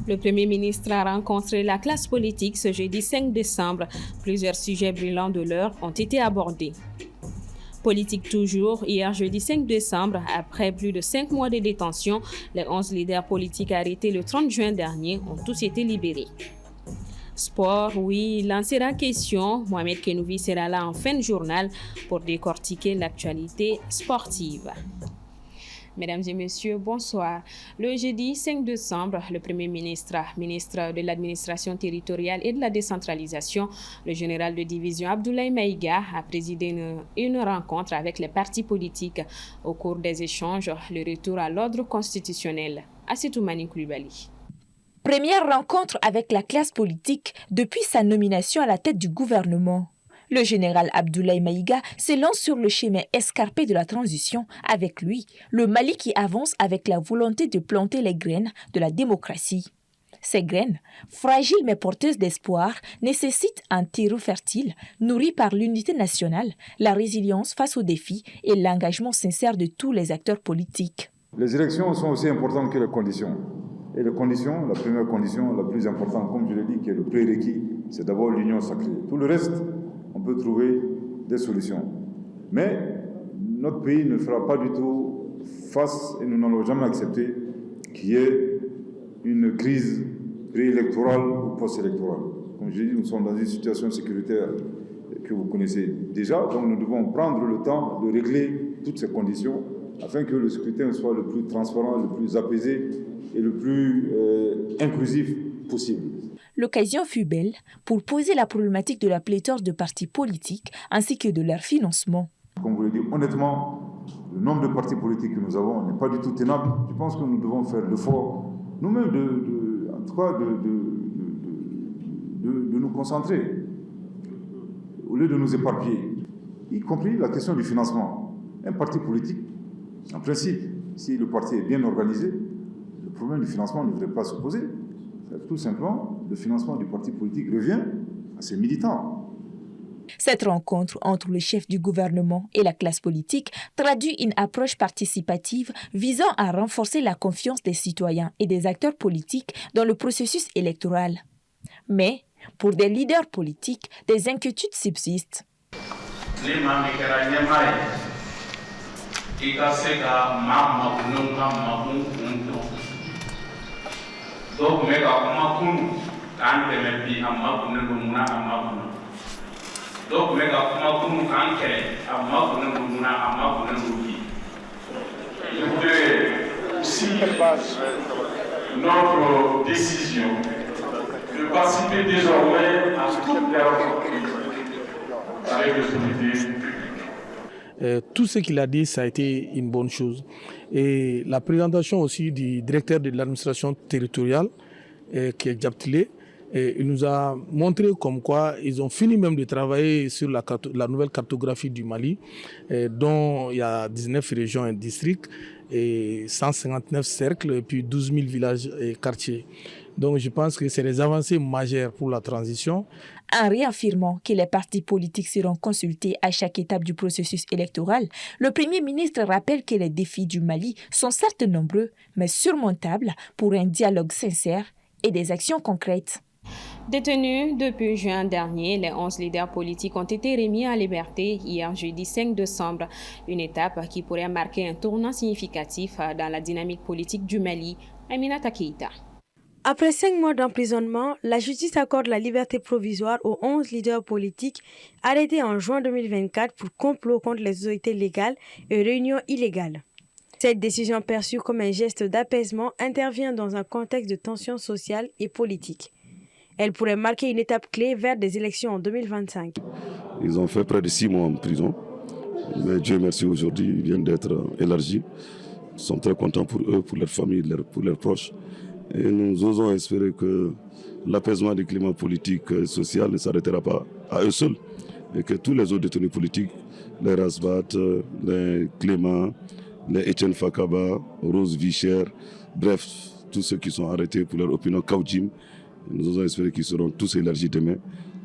Le Premier ministre a rencontré la classe politique ce jeudi 5 décembre. Plusieurs sujets brûlants de l'heure ont été abordés. Politique toujours, hier jeudi 5 décembre, après plus de 5 mois de détention, les 11 leaders politiques arrêtés le 30 juin dernier ont tous été libérés. Sport, oui, il en sera question. Mohamed Kenouvi sera là en fin de journal pour décortiquer l'actualité sportive. Mesdames et messieurs, bonsoir. Le jeudi 5 décembre, le Premier ministre de l'administration territoriale et de la décentralisation, le général de division Abdoulaye Maïga a présidé une rencontre avec les partis politiques. Au cours des échanges, le retour à l'ordre constitutionnel. Assetou Mani Koulibaly. Première rencontre avec la classe politique depuis sa nomination à la tête du gouvernement. Le général Abdoulaye Maïga se lance sur le chemin escarpé de la transition. Avec lui, le Mali qui avance avec la volonté de planter les graines de la démocratie. Ces graines, fragiles mais porteuses d'espoir, nécessitent un terreau fertile, nourri par l'unité nationale, la résilience face aux défis et l'engagement sincère de tous les acteurs politiques. Les élections sont aussi importantes que les conditions. Et les conditions, la première condition, la plus importante, comme je l'ai dit, qui est le prérequis, c'est d'abord l'union sacrée. Tout le reste, on peut trouver des solutions. Mais notre pays ne fera pas du tout face, et nous n'allons jamais accepter, qu'il y ait une crise préélectorale ou post-électorale. Comme je l'ai dit, nous sommes dans une situation sécuritaire que vous connaissez déjà, donc nous devons prendre le temps de régler toutes ces conditions afin que le scrutin soit le plus transparent, le plus apaisé et le plus inclusif possible. L'occasion fut belle pour poser la problématique de la pléthore de partis politiques ainsi que de leur financement. Comme vous l'avez dit, honnêtement, le nombre de partis politiques que nous avons n'est pas du tout tenable. Je pense que nous devons faire l'effort, nous-mêmes, en tout cas, de nous concentrer, au lieu de nous éparpiller, y compris la question du financement. Un parti politique, en principe, si le parti est bien organisé, le problème du financement ne devrait pas se poser. Tout simplement, le financement du parti politique revient à ses militants. Cette rencontre entre le chef du gouvernement et la classe politique traduit une approche participative visant à renforcer la confiance des citoyens et des acteurs politiques dans le processus électoral. Mais, pour des leaders politiques, des inquiétudes subsistent. Donc, mais comment nous quand même bi amma kunna muna amma kunna donc mais comment nous quand amma kunna muna amma kunna ruki je voudrais aussi notre décision de participer désormais à toutes les rencontres avec les autorités. Tout ce qu'il a dit, ça a été une bonne chose. Et la présentation aussi du directeur de l'administration territoriale, qui est Diaptilé, il nous a montré comme quoi ils ont fini même de travailler sur la nouvelle cartographie du Mali, dont il y a 19 régions et districts, et 159 cercles, et puis 12 000 villages et quartiers. Donc je pense que c'est des avancées majeures pour la transition. En réaffirmant que les partis politiques seront consultés à chaque étape du processus électoral, le Premier ministre rappelle que les défis du Mali sont certes nombreux, mais surmontables pour un dialogue sincère et des actions concrètes. Détenus depuis juin dernier, les 11 leaders politiques ont été remis en liberté hier jeudi 5 décembre, une étape qui pourrait marquer un tournant significatif dans la dynamique politique du Mali. Aminata Keïta. Après 5 mois d'emprisonnement, la justice accorde la liberté provisoire aux 11 leaders politiques arrêtés en juin 2024 pour complot contre les autorités légales et réunions illégales. Cette décision perçue comme un geste d'apaisement intervient dans un contexte de tension sociale et politique. Elle pourrait marquer une étape clé vers des élections en 2025. Ils ont fait près de 6 mois en prison, mais Dieu merci, aujourd'hui, ils viennent d'être élargis. Nous sommes très contents pour eux, pour leurs familles, pour leurs proches. Et nous osons espérer que l'apaisement du climat politique et social ne s'arrêtera pas à eux seuls et que tous les autres détenus politiques, les Rasbat, les Clément, les Etienne Fakaba, Rose Vicher, bref, tous ceux qui sont arrêtés pour leur opinion Kaoudim, nous osons espérer qu'ils seront tous élargis demain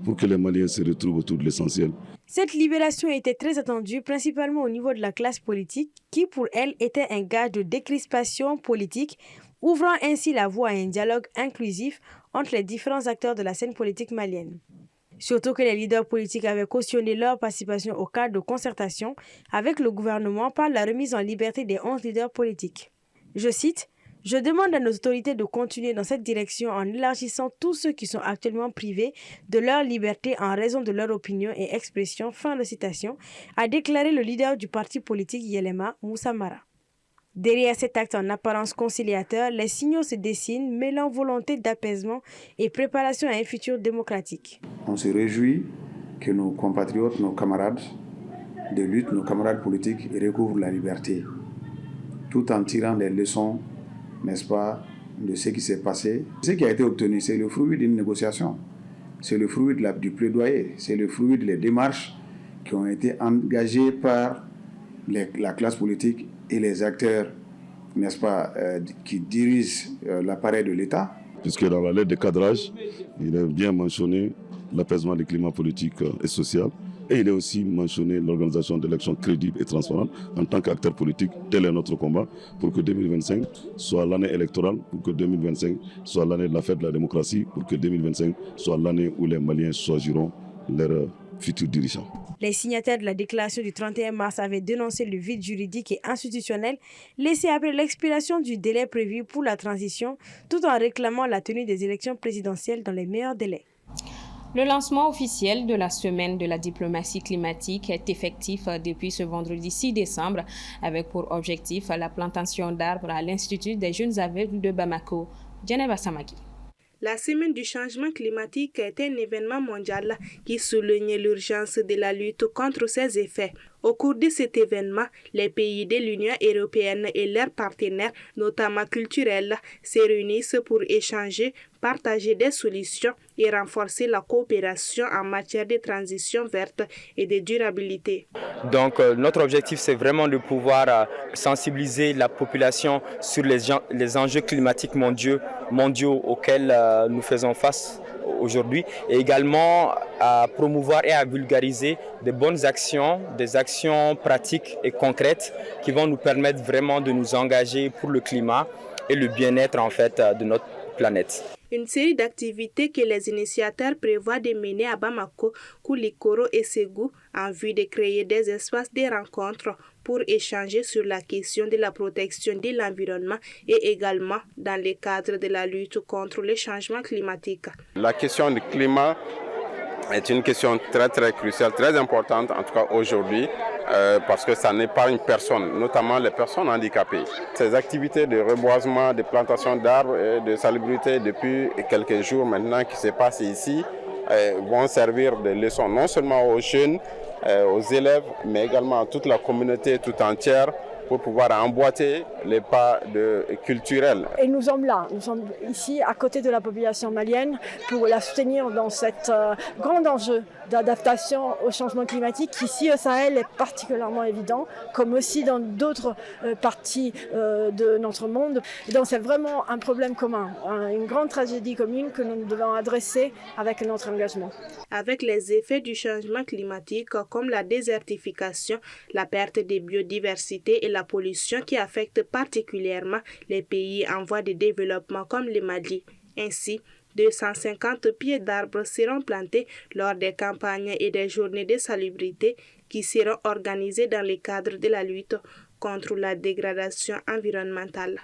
pour que les Maliens se retrouvent autour de l'essentiel. Cette libération était très attendue, principalement au niveau de la classe politique, qui pour elle était un gage de décrispation politique ouvrant ainsi la voie à un dialogue inclusif entre les différents acteurs de la scène politique malienne. Surtout que les leaders politiques avaient cautionné leur participation au cadre de concertation avec le gouvernement par la remise en liberté des 11 leaders politiques. Je cite: « Je demande à nos autorités de continuer dans cette direction en élargissant tous ceux qui sont actuellement privés de leur liberté en raison de leur opinion et expression », fin de citation, a déclaré le leader du parti politique Yelema, Moussa Mara. Derrière cet acte en apparence conciliateur, les signaux se dessinent, mêlant volonté d'apaisement et préparation à un futur démocratique. On se réjouit que nos compatriotes, nos camarades de lutte, nos camarades politiques recouvrent la liberté, tout en tirant des leçons, n'est-ce pas, de ce qui s'est passé. Ce qui a été obtenu, c'est le fruit d'une négociation, c'est le fruit du plaidoyer, c'est le fruit des démarches qui ont été engagées par la classe politique et les acteurs, n'est-ce pas, qui dirigent l'appareil de l'État. Puisque dans la lettre de cadrage, il est bien mentionné l'apaisement du climat politique et social. Et il est aussi mentionné l'organisation d'élections crédibles et transparentes en tant qu'acteur politique. Tel est notre combat pour que 2025 soit l'année électorale, pour que 2025 soit l'année de la fête de la démocratie, pour que 2025 soit l'année où les Maliens choisiront leurs futurs dirigeants. Les signataires de la déclaration du 31 mars avaient dénoncé le vide juridique et institutionnel laissé après l'expiration du délai prévu pour la transition, tout en réclamant la tenue des élections présidentielles dans les meilleurs délais. Le lancement officiel de la semaine de la diplomatie climatique est effectif depuis ce vendredi 6 décembre avec pour objectif la plantation d'arbres à l'Institut des jeunes aveugles de Bamako. Djeneba Samaki. La semaine du changement climatique est un événement mondial qui souligne l'urgence de la lutte contre ses effets. Au cours de cet événement, les pays de l'Union européenne et leurs partenaires, notamment culturels, se réunissent pour échanger, partager des solutions et renforcer la coopération en matière de transition verte et de durabilité. Donc notre objectif, c'est vraiment de pouvoir sensibiliser la population sur les enjeux climatiques mondiaux auxquels nous faisons face aujourd'hui, et également à promouvoir et à vulgariser des bonnes actions, des actions pratiques et concrètes qui vont nous permettre vraiment de nous engager pour le climat et le bien-être en fait de notre planète. Une série d'activités que les initiateurs prévoient de mener à Bamako, Koulikoro et Ségou en vue de créer des espaces de rencontres pour échanger sur la question de la protection de l'environnement et également dans le cadre de la lutte contre le changement climatique. La question du climat est une question très cruciale, très importante en tout cas aujourd'hui, parce que ça n'est pas une personne, notamment les personnes handicapées. Ces activités de reboisement, de plantation d'arbres et de salubrité depuis quelques jours maintenant qui se passent ici vont servir de leçon non seulement aux jeunes, aux élèves, mais également à toute la communauté tout entière pour pouvoir emboîter les pas culturels. Et nous sommes là, nous sommes ici à côté de la population malienne pour la soutenir dans cet grand enjeu d'adaptation au changement climatique qui ici au Sahel est particulièrement évident, comme aussi dans d'autres parties de notre monde. Et donc c'est vraiment un problème commun, une grande tragédie commune que nous devons adresser avec notre engagement. Avec les effets du changement climatique comme la désertification, la perte de biodiversité et la pollution qui affectent particulièrement les pays en voie de développement comme le Mali. Ainsi, 250 pieds d'arbres seront plantés lors des campagnes et des journées de salubrité qui seront organisées dans le cadre de la lutte contre la dégradation environnementale.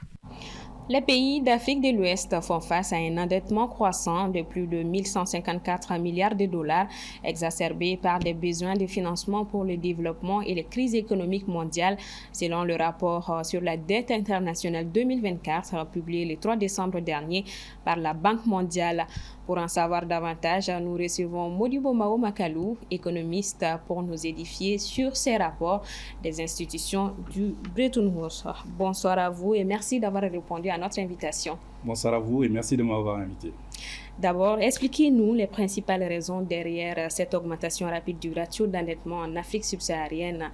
Les pays d'Afrique de l'Ouest font face à un endettement croissant de plus de 1154 milliards de dollars, exacerbé par des besoins de financement pour le développement et les crises économiques mondiales, selon le rapport sur la dette internationale 2024 publié le 3 décembre dernier par la Banque mondiale. Pour en savoir davantage, nous recevons Modibo Mao Makalou, économiste, pour nous édifier sur ces rapports des institutions du Bretton Woods. Bonsoir à vous et merci d'avoir répondu à notre invitation. Bonsoir à vous et merci de m'avoir invité. D'abord, expliquez-nous les principales raisons derrière cette augmentation rapide du ratio d'endettement en Afrique subsaharienne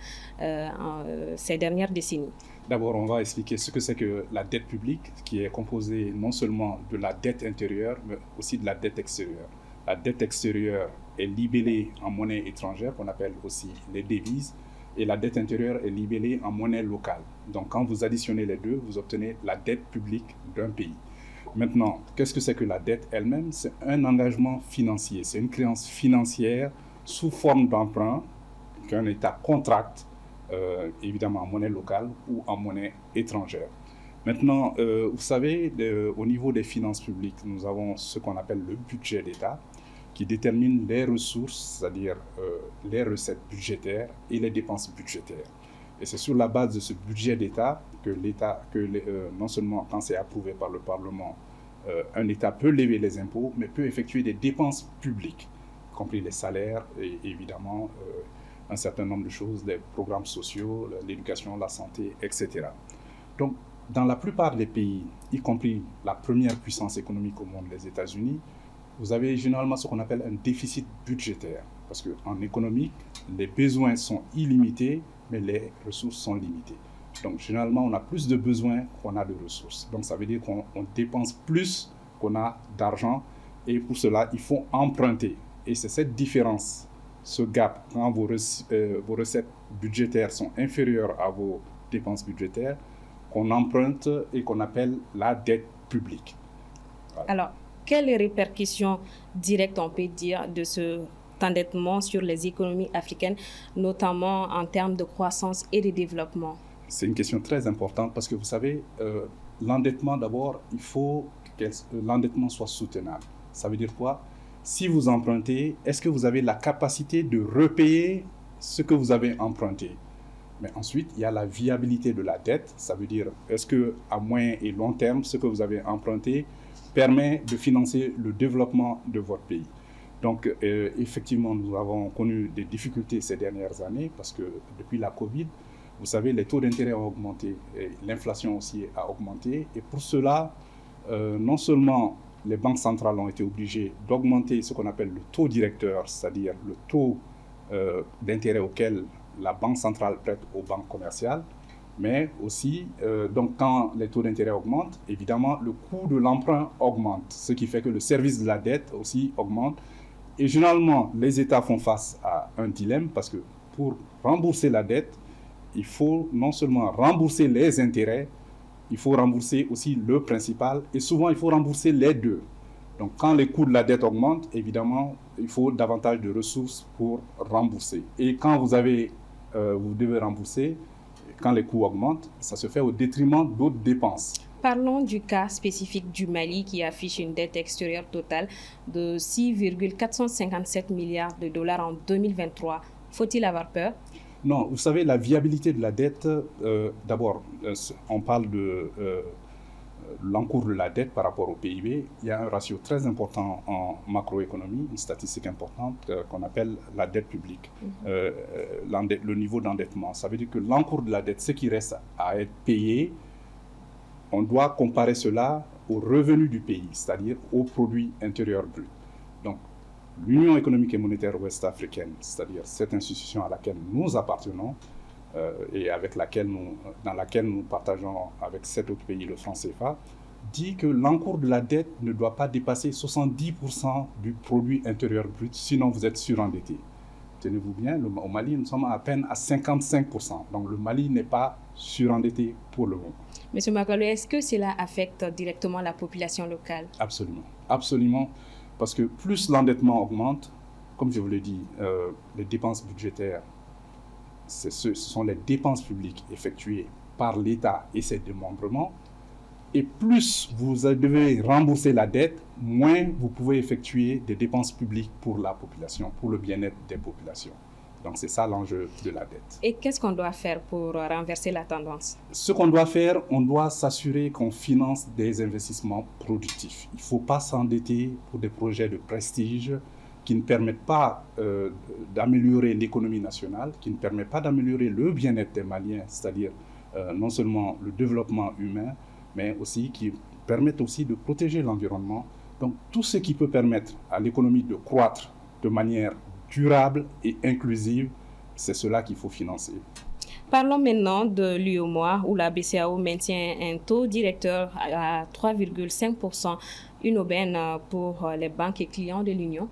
ces dernières décennies. D'abord, on va expliquer ce que c'est que la dette publique, qui est composée non seulement de la dette intérieure, mais aussi de la dette extérieure. La dette extérieure est libellée en monnaie étrangère, qu'on appelle aussi les devises, et la dette intérieure est libellée en monnaie locale. Donc quand vous additionnez les deux, vous obtenez la dette publique d'un pays. Maintenant, qu'est-ce que c'est que la dette elle-même? C'est un engagement financier, c'est une créance financière sous forme d'emprunt qu'un État contracte, évidemment en monnaie locale ou en monnaie étrangère. Maintenant, vous savez, au niveau des finances publiques, nous avons ce qu'on appelle le budget d'État, qui détermine les ressources, c'est-à-dire les recettes budgétaires et les dépenses budgétaires. Et c'est sur la base de ce budget d'État que non seulement quand c'est approuvé par le Parlement, un État peut lever les impôts, mais peut effectuer des dépenses publiques, y compris les salaires et évidemment un certain nombre de choses, les programmes sociaux, l'éducation, la santé, etc. Donc, dans la plupart des pays, y compris la première puissance économique au monde, les États-Unis, vous avez généralement ce qu'on appelle un déficit budgétaire. Parce qu'en économie, les besoins sont illimités, mais les ressources sont limitées. Donc, généralement, on a plus de besoins qu'on a de ressources. Donc, ça veut dire qu'on dépense plus qu'on a d'argent. Et pour cela, il faut emprunter. Et c'est cette différence, ce gap, quand vos recettes budgétaires sont inférieures à vos dépenses budgétaires, qu'on emprunte et qu'on appelle la dette publique. Voilà. Alors, quelles répercussions directes on peut dire de cet endettement sur les économies africaines, notamment en termes de croissance et de développement? C'est une question très importante parce que vous savez, l'endettement d'abord, il faut que l'endettement soit soutenable. Ça veut dire quoi? Si vous empruntez, est-ce que vous avez la capacité de repayer ce que vous avez emprunté? Mais ensuite, il y a la viabilité de la dette. Ça veut dire, est-ce qu'à moyen et long terme, ce que vous avez emprunté permet de financer le développement de votre pays? Donc, effectivement, nous avons connu des difficultés ces dernières années parce que depuis la Covid, vous savez, les taux d'intérêt ont augmenté, et l'inflation aussi a augmenté. Et pour cela, non seulement les banques centrales ont été obligées d'augmenter ce qu'on appelle le taux directeur, c'est-à-dire le taux d'intérêt auquel la banque centrale prête aux banques commerciales, mais aussi, donc quand les taux d'intérêt augmentent, évidemment, le coût de l'emprunt augmente, ce qui fait que le service de la dette aussi augmente. Et généralement, les États font face à un dilemme parce que pour rembourser la dette, il faut non seulement rembourser les intérêts, il faut rembourser aussi le principal et souvent il faut rembourser les deux. Donc quand les coûts de la dette augmentent, évidemment, il faut davantage de ressources pour rembourser. Et quand vous devez rembourser, quand les coûts augmentent, ça se fait au détriment d'autres dépenses. Parlons du cas spécifique du Mali qui affiche une dette extérieure totale de 6,457 milliards de dollars en 2023. Faut-il avoir peur? Non, vous savez, la viabilité de la dette, d'abord, on parle de l'encours de la dette par rapport au PIB. Il y a un ratio très important en macroéconomie, une statistique importante qu'on appelle la dette publique, le niveau d'endettement. Ça veut dire que l'encours de la dette, ce qui reste à être payé, on doit comparer cela aux revenus du pays, c'est-à-dire au produit intérieur brut. Donc, l'Union économique et monétaire ouest-africaine, c'est-à-dire cette institution à laquelle nous appartenons et dans laquelle nous partageons avec 7 autres pays le franc CFA, dit que l'encours de la dette ne doit pas dépasser 70% du produit intérieur brut, sinon vous êtes surendetté. Tenez-vous bien, au Mali, nous sommes à peine à 55%. Donc le Mali n'est pas surendetté pour le moment. Monsieur Makalo, est-ce que cela affecte directement la population locale? Absolument, absolument. Parce que plus l'endettement augmente, comme je vous l'ai dit, les dépenses budgétaires, ce sont les dépenses publiques effectuées par l'État et ses démembrements. Et plus vous devez rembourser la dette, moins vous pouvez effectuer des dépenses publiques pour la population, pour le bien-être des populations. Donc c'est ça l'enjeu de la dette. Et qu'est-ce qu'on doit faire pour renverser la tendance? Ce qu'on doit faire, on doit s'assurer qu'on finance des investissements productifs. Il ne faut pas s'endetter pour des projets de prestige qui ne permettent pas d'améliorer l'économie nationale, qui ne permettent pas d'améliorer le bien-être des Maliens, c'est-à-dire non seulement le développement humain, mais aussi qui permettent aussi de protéger l'environnement. Donc tout ce qui peut permettre à l'économie de croître de manière durable et inclusive, c'est cela qu'il faut financer. Parlons maintenant de l'UEMOA, où la BCEAO maintient un taux directeur à 3,5%, une aubaine pour les banques et clients de l'Union.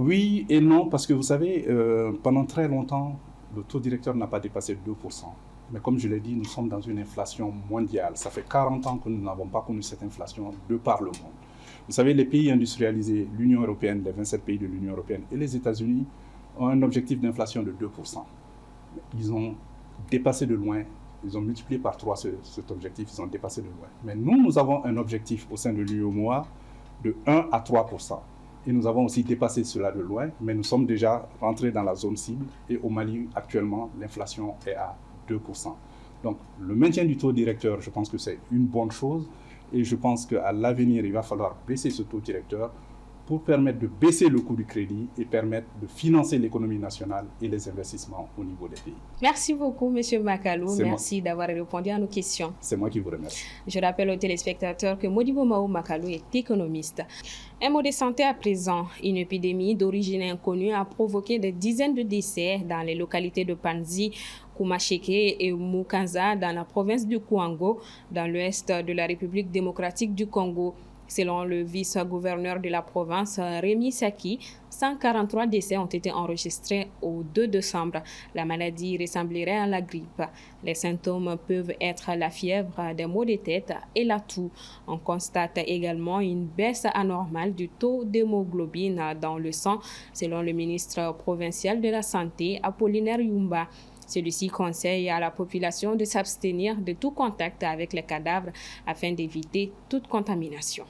Oui et non, parce que vous savez, pendant très longtemps, le taux directeur n'a pas dépassé 2%. Mais comme je l'ai dit, nous sommes dans une inflation mondiale. Ça fait 40 ans que nous n'avons pas connu cette inflation de par le monde. Vous savez, les pays industrialisés, l'Union européenne, les 27 pays de l'Union européenne et les États-Unis ont un objectif d'inflation de 2%. Ils ont dépassé de loin, ils ont multiplié par 3 cet objectif, ils ont dépassé de loin. Mais nous avons un objectif au sein de l'UEMOA de 1 à 3%. Et nous avons aussi dépassé cela de loin, mais nous sommes déjà rentrés dans la zone cible. Et au Mali, actuellement, l'inflation est à 2%. Donc, le maintien du taux directeur, je pense que c'est une bonne chose. Et je pense qu'à l'avenir, il va falloir baisser ce taux directeur pour permettre de baisser le coût du crédit et permettre de financer l'économie nationale et les investissements au niveau des pays. Merci beaucoup, M. Makalou. Merci d'avoir répondu à nos questions. C'est moi qui vous remercie. Je rappelle aux téléspectateurs que Modibo Mao Makalou est économiste. Un mot de santé à présent. Une épidémie d'origine inconnue a provoqué des dizaines de décès dans les localités de Panzi, Kumasheke et Mukanza dans la province du Kouango, dans l'ouest de la République démocratique du Congo. Selon le vice-gouverneur de la province, Rémi Saki, 143 décès ont été enregistrés au 2 décembre. La maladie ressemblerait à la grippe. Les symptômes peuvent être la fièvre, des maux de tête et la toux. On constate également une baisse anormale du taux d'hémoglobine dans le sang, selon le ministre provincial de la Santé, Apollinaire Yumba. Celui-ci conseille à la population de s'abstenir de tout contact avec les cadavres afin d'éviter toute contamination.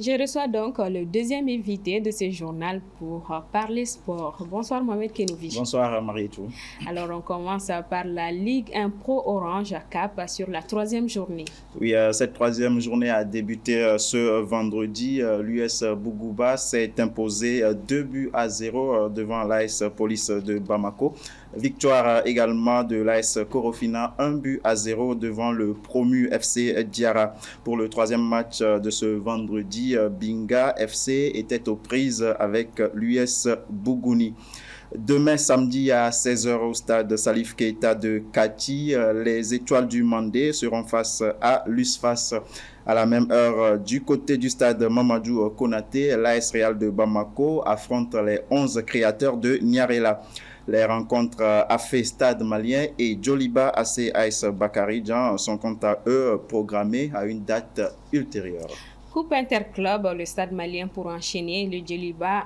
Je reçois donc le deuxième invité de ce journal pour parler sport. Bonsoir Mohamed Kenouvi. Bonsoir Marie-Tou. Alors on commence par la Ligue 1 Pro Orange Cap sur la troisième journée. Oui, cette troisième journée a débuté ce vendredi. L'US Bougouba s'est imposé 2-0 devant l'AS Police de Bamako. Victoire également de l'AS Korofina, 1-0 devant le promu FC Diara. Pour le troisième match de ce vendredi, Binga FC était aux prises avec l'US Bougouni. Demain samedi à 16h au stade Salif Keita de Kati, les Étoiles du Mandé seront face à l'USFAS. À la même heure, du côté du stade Mamadou Konaté, l'AS Real de Bamako affronte les 11 créateurs de Niarela. Les rencontres AFE Stade Malien et Djoliba AC AS Bakari Djan sont quant à eux programmées à une date ultérieure. Coupe Interclub, le Stade Malien pour enchaîner le Djoliba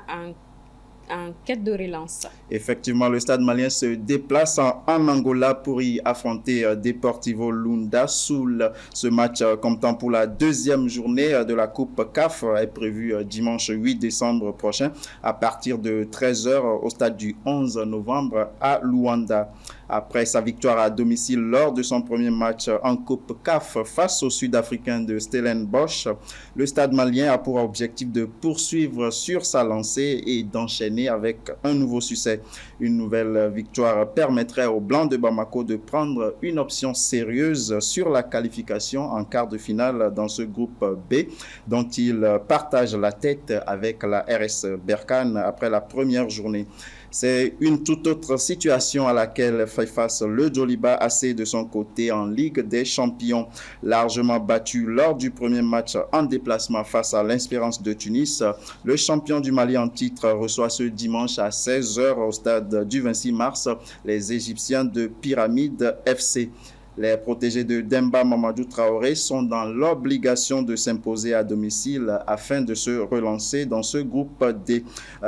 en quête de relance. Effectivement, le Stade Malien se déplace en Angola pour y affronter Deportivo Lunda. Ce match comptant pour la deuxième journée de la Coupe CAF est prévu dimanche 8 décembre prochain à partir de 13h au stade du 11 novembre à Luanda. Après sa victoire à domicile lors de son premier match en Coupe CAF face aux Sud-Africains de Stellenbosch, le Stade Malien a pour objectif de poursuivre sur sa lancée et d'enchaîner avec un nouveau succès. Une nouvelle victoire permettrait aux Blancs de Bamako de prendre une option sérieuse sur la qualification en quart de finale dans ce groupe B, dont ils partagent la tête avec la RS Berkane après la première journée. C'est une toute autre situation à laquelle fait face le Djoliba AC de son côté en Ligue des Champions. Largement battu lors du premier match en déplacement face à l'Espérance de Tunis, le champion du Mali en titre reçoit ce dimanche à 16h au stade du 26 mars les Égyptiens de Pyramide FC. Les protégés de Demba Mamadou Traoré sont dans l'obligation de s'imposer à domicile afin de se relancer dans ce groupe D.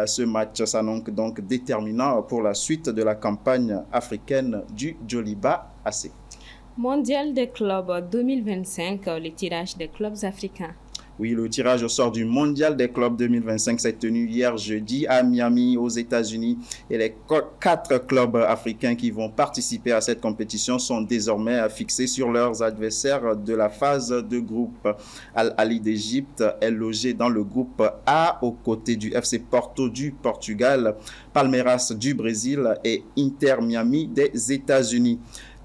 Ce match s'annonce donc déterminant pour la suite de la campagne africaine du Djoliba AC. Mondial des clubs 2025, le tirage des clubs africains. Oui, le tirage au sort du Mondial des clubs 2025 s'est tenu hier jeudi à Miami, aux États-Unis. Et les 4 clubs africains qui vont participer à cette compétition sont désormais fixés sur leurs adversaires de la phase de groupe. Al Ahly d'Égypte est logé dans le groupe A aux côtés du FC Porto du Portugal, Palmeiras du Brésil et Inter Miami des États-Unis.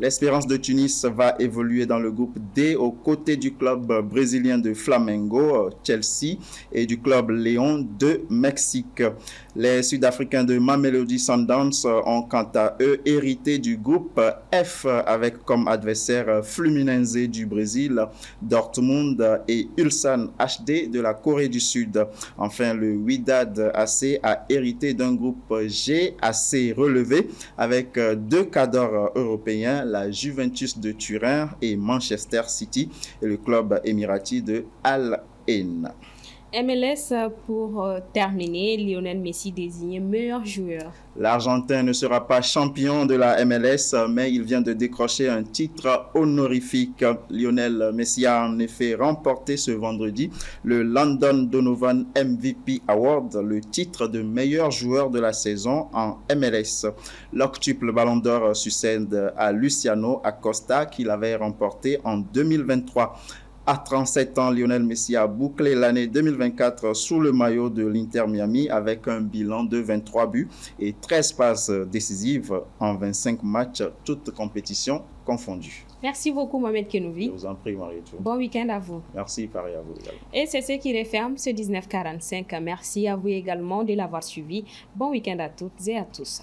L'Espérance de Tunis va évoluer dans le groupe D aux côtés du club brésilien de Flamengo, Chelsea, et du club Léon de Mexique. Les Sud-Africains de Mamelodi Sundowns ont quant à eux hérité du groupe F avec comme adversaire Fluminense du Brésil, Dortmund et Ulsan HD de la Corée du Sud. Enfin, le Wydad AC a hérité d'un groupe G assez relevé avec deux cadres européens, la Juventus de Turin et Manchester City, et le club émirati de Al Ain. MLS, pour terminer, Lionel Messi désigné meilleur joueur. L'Argentin ne sera pas champion de la MLS, mais il vient de décrocher un titre honorifique. Lionel Messi a en effet remporté ce vendredi le London Donovan MVP Award, le titre de meilleur joueur de la saison en MLS. L'octuple Ballon d'Or succède à Luciano Acosta, qui l'avait remporté en 2023. À 37 ans, Lionel Messi a bouclé l'année 2024 sous le maillot de l'Inter Miami avec un bilan de 23 buts et 13 passes décisives en 25 matchs, toutes compétitions confondues. Merci beaucoup, Mohamed Kenouvi. Je vous en prie, Marie-Tou. Bon week-end à vous. Merci, pareil à vous également. Et c'est ce qui referme ce 1945. Merci à vous également de l'avoir suivi. Bon week-end à toutes et à tous.